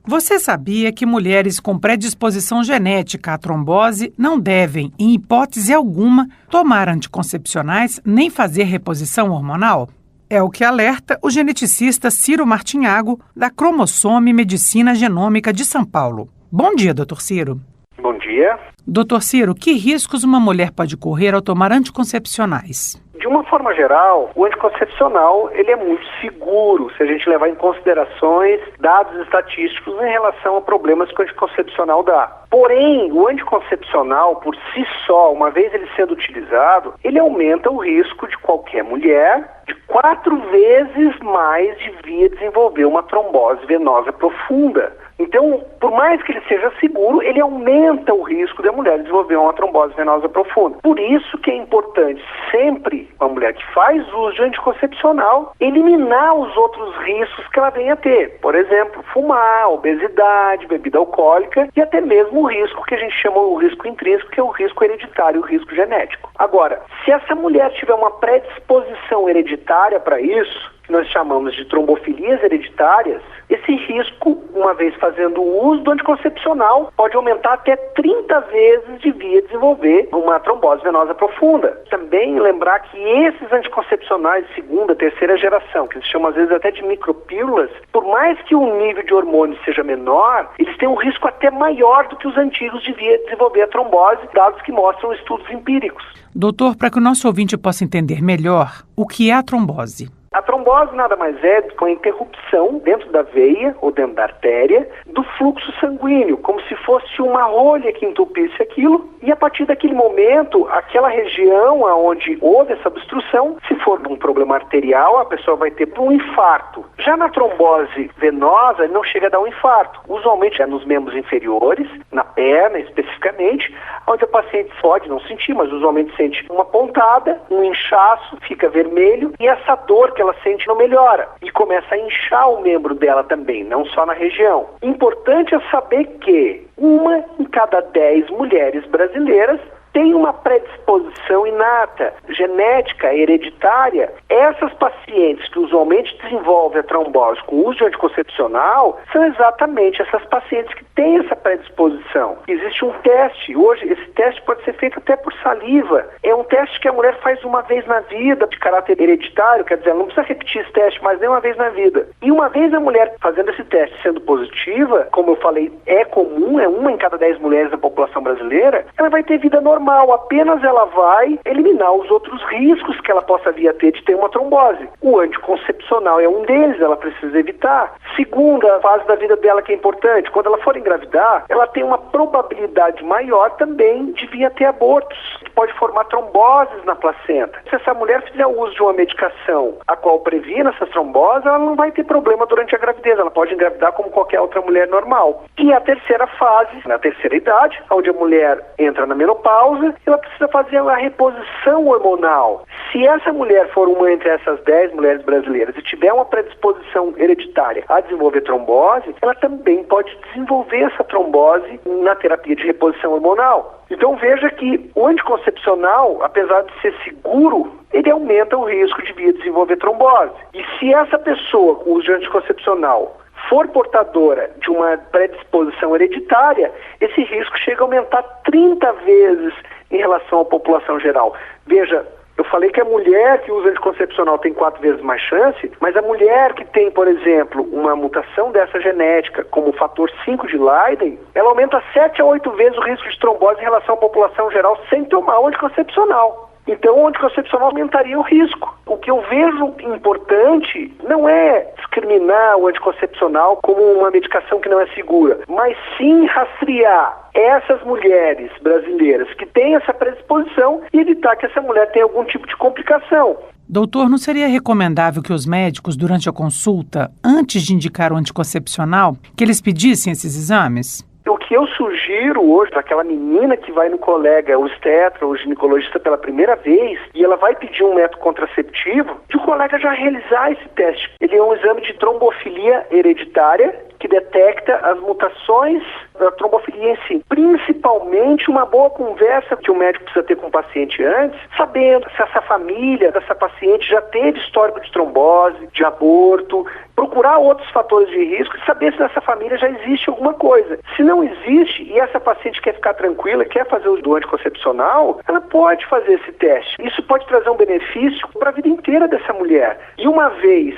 Você sabia que mulheres com predisposição genética à trombose não devem, em hipótese alguma, tomar anticoncepcionais nem fazer reposição hormonal? É o que alerta o geneticista Ciro Martinhago, da Cromossome Medicina Genômica de São Paulo. Bom dia, doutor Ciro. Bom dia. Doutor Ciro, que riscos uma mulher pode correr ao tomar anticoncepcionais? De uma forma geral, o anticoncepcional ele é muito seguro se a gente levar em considerações dados estatísticos em relação a problemas que o anticoncepcional dá. Porém, o anticoncepcional, por si só, uma vez ele sendo utilizado, ele aumenta o risco de qualquer mulher de 4 vezes mais de vir desenvolver uma trombose venosa profunda. Então, por mais que ele seja seguro, ele aumenta o risco da mulher desenvolver uma trombose venosa profunda. Por isso que é importante sempre, uma mulher que faz uso de anticoncepcional, eliminar os outros riscos que ela venha a ter. Por exemplo, fumar, obesidade, bebida alcoólica e até mesmo o risco que a gente chama o risco intrínseco, que é o risco hereditário, o risco genético. Agora, se essa mulher tiver uma predisposição hereditária para isso, que nós chamamos de trombofilias hereditárias, esse risco, uma vez fazendo o uso do anticoncepcional, pode aumentar até 30 vezes de vir a desenvolver uma trombose venosa profunda. Também lembrar que esses anticoncepcionais de segunda, terceira geração, que se chamam às vezes até de micropílulas, por mais que o nível de hormônio seja menor, eles têm um risco até maior do que os antigos de vir a desenvolver a trombose, dados que mostram estudos empíricos. Doutor, para que o nosso ouvinte possa entender melhor, o que é a trombose? A trombose nada mais é do que uma interrupção dentro da veia ou dentro da artéria do fluxo sanguíneo, como se fosse uma rolha que entupisse aquilo, e a partir daquele momento, aquela região onde houve essa obstrução, se for um problema arterial, a pessoa vai ter um infarto. Já na trombose venosa, ele não chega a dar um infarto. Usualmente é nos membros inferiores, na perna especificamente, onde o paciente pode não sentir, mas usualmente sente uma pontada, um inchaço, fica vermelho, e essa dor que ela sente não melhora e começa a inchar o membro dela também, não só na região. Importante é saber que 1 em cada 10 mulheres brasileiras tem uma predisposição inata, genética, hereditária. Essas pacientes que usualmente desenvolvem a trombose com uso de anticoncepcional são exatamente essas pacientes que têm essa predisposição. Existe um teste, hoje esse teste pode ser feito até por saliva. É um teste que a mulher faz uma vez na vida, de caráter hereditário, quer dizer, ela não precisa repetir esse teste mais nem uma vez na vida. E uma vez a mulher fazendo esse teste sendo positiva, como eu falei, é comum, é 1 em cada 10 mulheres da população brasileira, ela vai ter vida normal. Apenas ela vai eliminar os outros riscos que ela possa vir a ter de ter uma trombose. O anticoncepcional é um deles, ela precisa evitar. Segunda fase da vida dela que é importante, quando ela for engravidar, ela tem uma probabilidade maior também de vir a ter abortos, que pode formar tromboses na placenta. Se essa mulher fizer uso de uma medicação a qual previne essas tromboses, ela não vai ter problema durante a gravidez, ela pode engravidar como qualquer outra mulher normal. E a terceira fase, na terceira idade, onde a mulher entra na menopausa, ela precisa fazer uma reposição hormonal. Se essa mulher for uma entre essas 10 mulheres brasileiras e tiver uma predisposição hereditária a desenvolver trombose, ela também pode desenvolver essa trombose na terapia de reposição hormonal. Então veja que o anticoncepcional, apesar de ser seguro, ele aumenta o risco de vir a desenvolver trombose. E se essa pessoa com uso de anticoncepcional for portadora de uma predisposição hereditária, esse risco chega a aumentar 30 vezes em relação à população geral. Veja, eu falei que a mulher que usa anticoncepcional tem 4 vezes mais chance, mas a mulher que tem, por exemplo, uma mutação dessa genética, como o fator 5 de Leiden, ela aumenta 7 a 8 vezes o risco de trombose em relação à população geral sem tomar o anticoncepcional. Então, o anticoncepcional aumentaria o risco. O que eu vejo importante não é discriminar o anticoncepcional como uma medicação que não é segura, mas sim rastrear essas mulheres brasileiras que têm essa predisposição e evitar que essa mulher tenha algum tipo de complicação. Doutor, não seria recomendável que os médicos, durante a consulta, antes de indicar o anticoncepcional, que eles pedissem esses exames? O que eu sugiro hoje para aquela menina que vai no colega, o obstetra, o ginecologista pela primeira vez, e ela vai pedir um método contraceptivo, que o colega já realizar esse teste. Ele é um exame de trombofilia hereditária, que que detecta as mutações da trombofilia em si. Principalmente uma boa conversa que o médico precisa ter com o paciente antes, sabendo se essa família dessa paciente já teve histórico de trombose, de aborto, procurar outros fatores de risco e saber se nessa família já existe alguma coisa. Se não existe e essa paciente quer ficar tranquila, quer fazer o uso anticoncepcional, ela pode fazer esse teste. Isso pode trazer um benefício para a vida inteira dessa mulher. E uma vez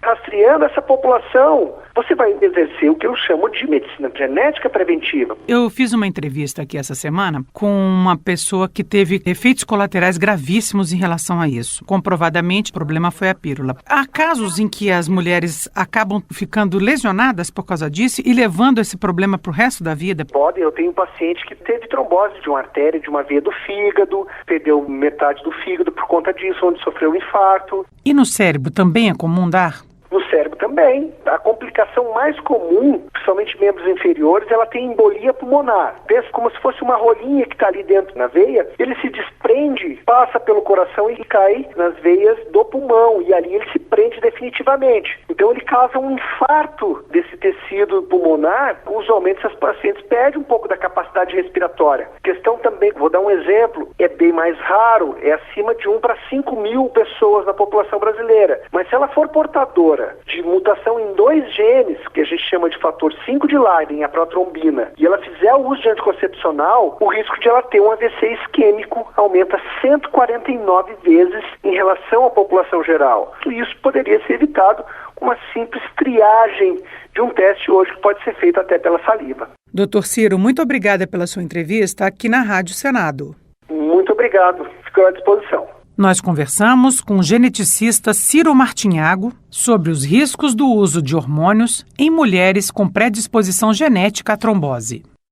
rastreando essa população, você vai exercer o que eu chamo de medicina genética preventiva. Eu fiz uma entrevista aqui essa semana com uma pessoa que teve efeitos colaterais gravíssimos em relação a isso. Comprovadamente, o problema foi a pílula. Há casos em que as mulheres acabam ficando lesionadas por causa disso e levando esse problema para o resto da vida? Podem. Eu tenho um paciente que teve trombose de uma artéria, de uma veia do fígado, perdeu metade do fígado por conta disso, onde sofreu um infarto. E no cérebro também é comum dar? No cérebro também. A complicação mais comum, principalmente membros inferiores, ela tem embolia pulmonar. Pensa como se fosse uma rolinha que está ali dentro na veia, ele se desprende, passa pelo coração e cai nas veias do pulmão, e ali ele se prende definitivamente. Então ele causa um infarto desse tecido pulmonar. Usualmente essas pacientes perdem um pouco da capacidade respiratória. Questão também, vou dar um exemplo, é bem mais raro, é acima de 1 para 5 mil pessoas na população brasileira. Mas se ela for portadora de mutação em 2 genes, que a gente chama de fator 5 de Leiden, a protrombina, e ela fizer o uso de anticoncepcional, o risco de ela ter um AVC isquêmico aumenta 149 vezes em relação à população geral. Isso poderia ser evitado com uma simples triagem de um teste hoje que pode ser feito até pela saliva. Dr. Ciro, muito obrigada pela sua entrevista aqui na Rádio Senado. Muito obrigado. Fico à disposição. Nós conversamos com o geneticista Ciro Martinhago sobre os riscos do uso de hormônios em mulheres com predisposição genética à trombose.